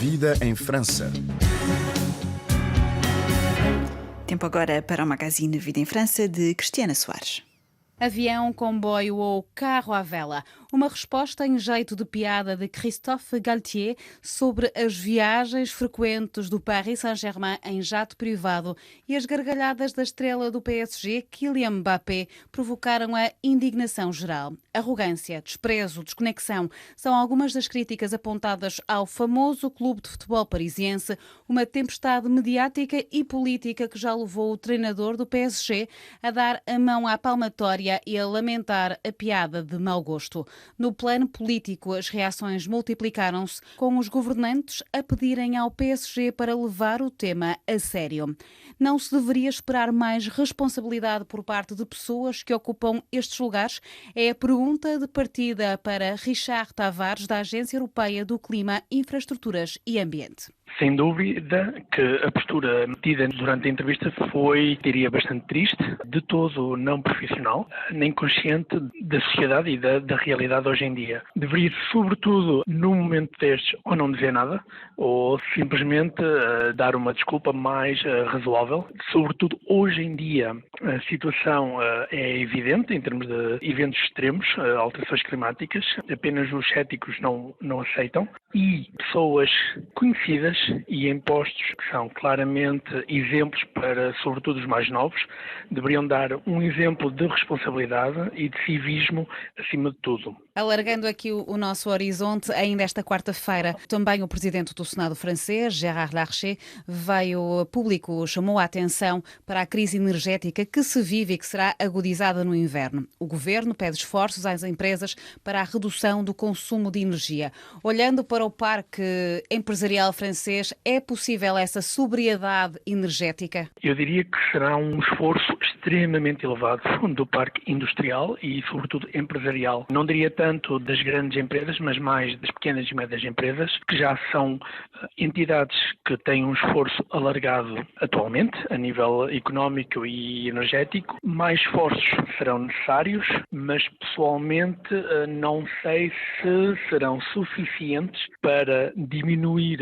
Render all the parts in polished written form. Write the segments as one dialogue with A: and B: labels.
A: Vida em França.
B: Tempo agora para o magazine Vida em França de Cristiana Soares.
C: Avião, comboio ou carro à vela? Uma resposta em jeito de piada de Christophe Galtier sobre as viagens frequentes do Paris Saint-Germain em jato privado e as gargalhadas da estrela do PSG, Kylian Mbappé, provocaram a indignação geral. Arrogância, desprezo, desconexão são algumas das críticas apontadas ao famoso clube de futebol parisiense, uma tempestade mediática e política que já levou o treinador do PSG a dar a mão à palmatória e a lamentar a piada de mau gosto. No plano político, as reações multiplicaram-se, com os governantes a pedirem ao PSG para levar o tema a sério. Não se deveria esperar mais responsabilidade por parte de pessoas que ocupam estes lugares? É a pergunta de partida para Richard Tavares, da Agência Europeia do Clima, Infraestruturas e Ambiente.
D: Sem dúvida que a postura metida durante a entrevista foi, diria, bastante triste, de todo não profissional, nem consciente da sociedade e da realidade hoje em dia. Deveria, sobretudo, num momento destes, ou não dizer nada, ou simplesmente dar uma desculpa mais razoável. Sobretudo, hoje em dia, a situação é evidente em termos de eventos extremos, alterações climáticas. Apenas os céticos não aceitam. E pessoas conhecidas e em postos que são claramente exemplos para, sobretudo, os mais novos, deveriam dar um exemplo de responsabilidade e de civismo acima de tudo.
C: Alargando aqui o nosso horizonte, ainda esta quarta-feira, também o presidente do Senado francês, Gérard Larcher, veio a público, chamou a atenção para a crise energética que se vive e que será agudizada no inverno. O governo pede esforços às empresas para a redução do consumo de energia. Olhando para o parque empresarial francês, é possível essa sobriedade energética?
D: Eu diria que será um esforço extremamente elevado do parque industrial e, sobretudo, empresarial. Não diria tanto das grandes empresas, mas mais das pequenas e médias empresas, que já são entidades que têm um esforço alargado atualmente, a nível económico e energético. Mais esforços serão necessários, mas pessoalmente não sei se serão suficientes para diminuir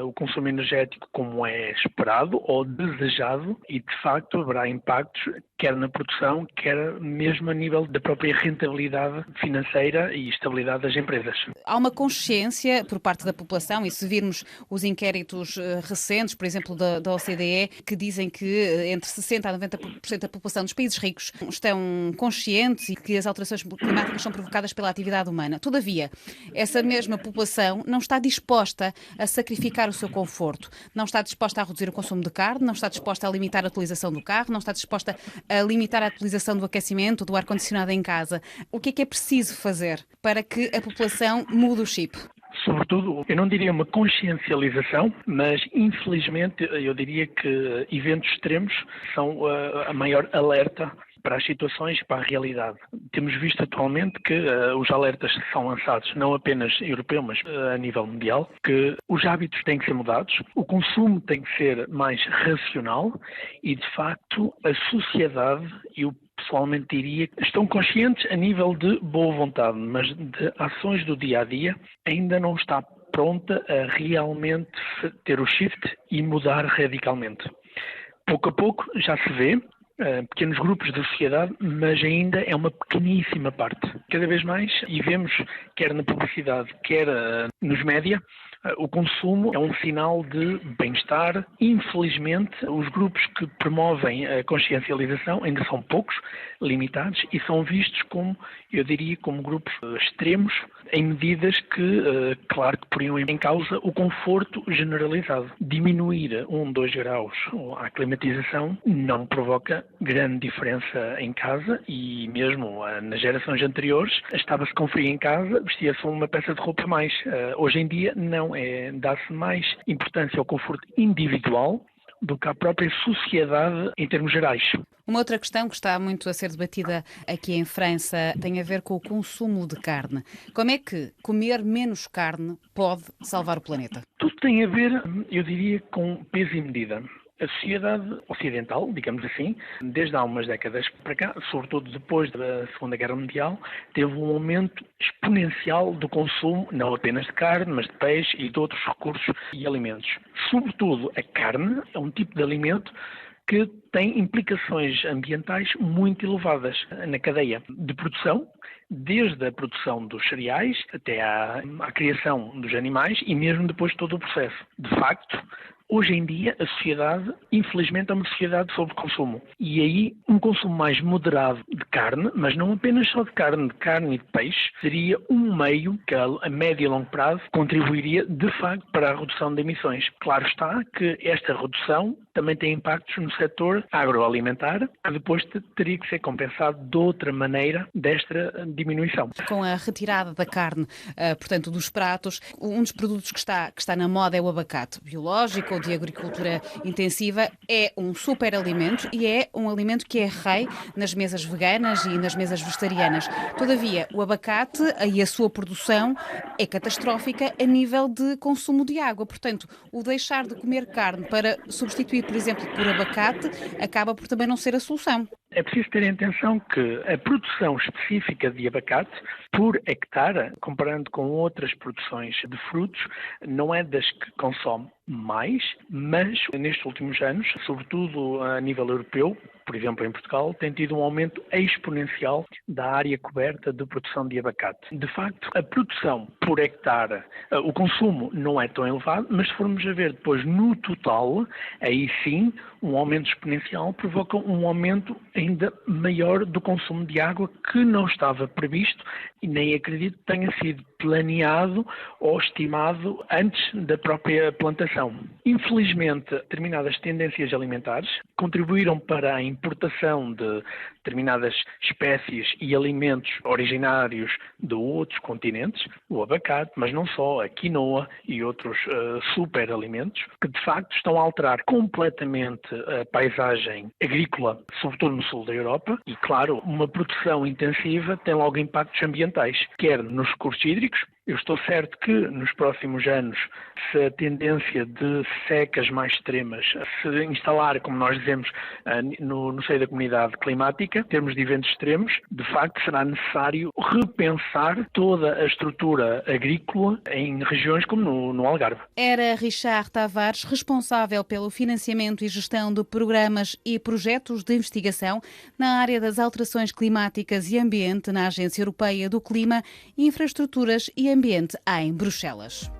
D: o consumo energético como é esperado ou desejado e, de facto, haverá impactos quer na produção, quer mesmo a nível da própria rentabilidade financeira e estabilidade das empresas.
C: Há uma consciência por parte da população, e se virmos os inquéritos recentes, por exemplo, da OCDE, que dizem que entre 60% a 90% da população dos países ricos estão conscientes e que as alterações climáticas são provocadas pela atividade humana. Todavia, essa mesma população não está disposta a sacrificar o seu conforto, não está disposta a reduzir o consumo de carne, não está disposta a limitar a utilização do carro, não está disposta a limitar a utilização do aquecimento, do ar-condicionado em casa. O que é preciso fazer para que a população mude o chip?
D: Sobretudo, eu não diria uma consciencialização, mas infelizmente eu diria que eventos extremos são a maior alerta para as situações e para a realidade. Temos visto atualmente que os alertas são lançados não apenas europeu, mas a nível mundial, que os hábitos têm que ser mudados, o consumo tem que ser mais racional e, de facto, a sociedade e o pessoalmente diria, estão conscientes a nível de boa vontade, mas de ações do dia-a-dia ainda não está pronta a realmente ter o shift e mudar radicalmente. Pouco a pouco já se vê pequenos grupos da sociedade, mas ainda é uma pequeníssima parte. Cada vez mais, e vemos, quer na publicidade, quer nos média, o consumo é um sinal de bem-estar. Infelizmente, os grupos que promovem a consciencialização ainda são poucos, limitados, e são vistos como, eu diria, como grupos extremos, em medidas que, claro que poriam em causa o conforto generalizado. Diminuir 2 graus a climatização não provoca grande diferença em casa e mesmo nas gerações anteriores estava-se com frio em casa, vestia-se uma peça de roupa a mais. Hoje em dia não, dá-se mais importância ao conforto individual do que à própria sociedade em termos gerais.
C: Uma outra questão que está muito a ser debatida aqui em França tem a ver com o consumo de carne. Como é que comer menos carne pode salvar o planeta?
D: Tudo tem a ver, eu diria, com peso e medida. A sociedade ocidental, digamos assim, desde há umas décadas para cá, sobretudo depois da Segunda Guerra Mundial, teve um aumento exponencial do consumo, não apenas de carne, mas de peixe e de outros recursos e alimentos. Sobretudo a carne é um tipo de alimento que tem implicações ambientais muito elevadas na cadeia de produção, desde a produção dos cereais até à criação dos animais e mesmo depois todo o processo. De facto, hoje em dia a sociedade, infelizmente, é uma sociedade sobre consumo. E aí um consumo mais moderado de carne, mas não apenas só de carne e de peixe, seria um meio que a médio e longo prazo contribuiria de facto para a redução de emissões. Claro está que esta redução também tem impactos no setor agroalimentar, que depois teria que ser compensado de outra maneira desta diminuição.
C: Com a retirada da carne, portanto, dos pratos, um dos produtos que está na moda é o abacate biológico ou de agricultura intensiva. É um superalimento e é um alimento que é rei nas mesas veganas e nas mesas vegetarianas. Todavia, o abacate e a sua produção é catastrófica a nível de consumo de água. Portanto, o deixar de comer carne para substituir, por exemplo, por abacate, acaba por também não ser a solução.
D: É preciso ter em atenção que a produção específica de abacate, por hectare, comparando com outras produções de frutos, não é das que consome mais, mas nestes últimos anos, sobretudo a nível europeu, por exemplo em Portugal, tem tido um aumento exponencial da área coberta de produção de abacate. De facto, a produção por hectare, o consumo não é tão elevado, mas se formos a ver depois no total, aí sim, um aumento exponencial provoca um aumento ainda maior do consumo de água que não estava previsto e nem acredito que tenha sido planeado ou estimado antes da própria plantação. Infelizmente, determinadas tendências alimentares contribuíram para a importação de determinadas espécies e alimentos originários de outros continentes, o abacate, mas não só, a quinoa e outros superalimentos, que de facto estão a alterar completamente a paisagem agrícola, sobretudo no sul da Europa, e claro, uma produção intensiva tem logo impactos ambientais, quer nos recursos hídricos. Eu estou certo que nos próximos anos, se a tendência de secas mais extremas se instalar, como nós dizemos, no seio da comunidade climática, em termos de eventos extremos, de facto será necessário repensar toda a estrutura agrícola em regiões como no Algarve.
C: Era Richard Tavares, responsável pelo financiamento e gestão de programas e projetos de investigação na área das alterações climáticas e ambiente na Agência Europeia do Clima, Infraestruturas e Ambiente em Bruxelas.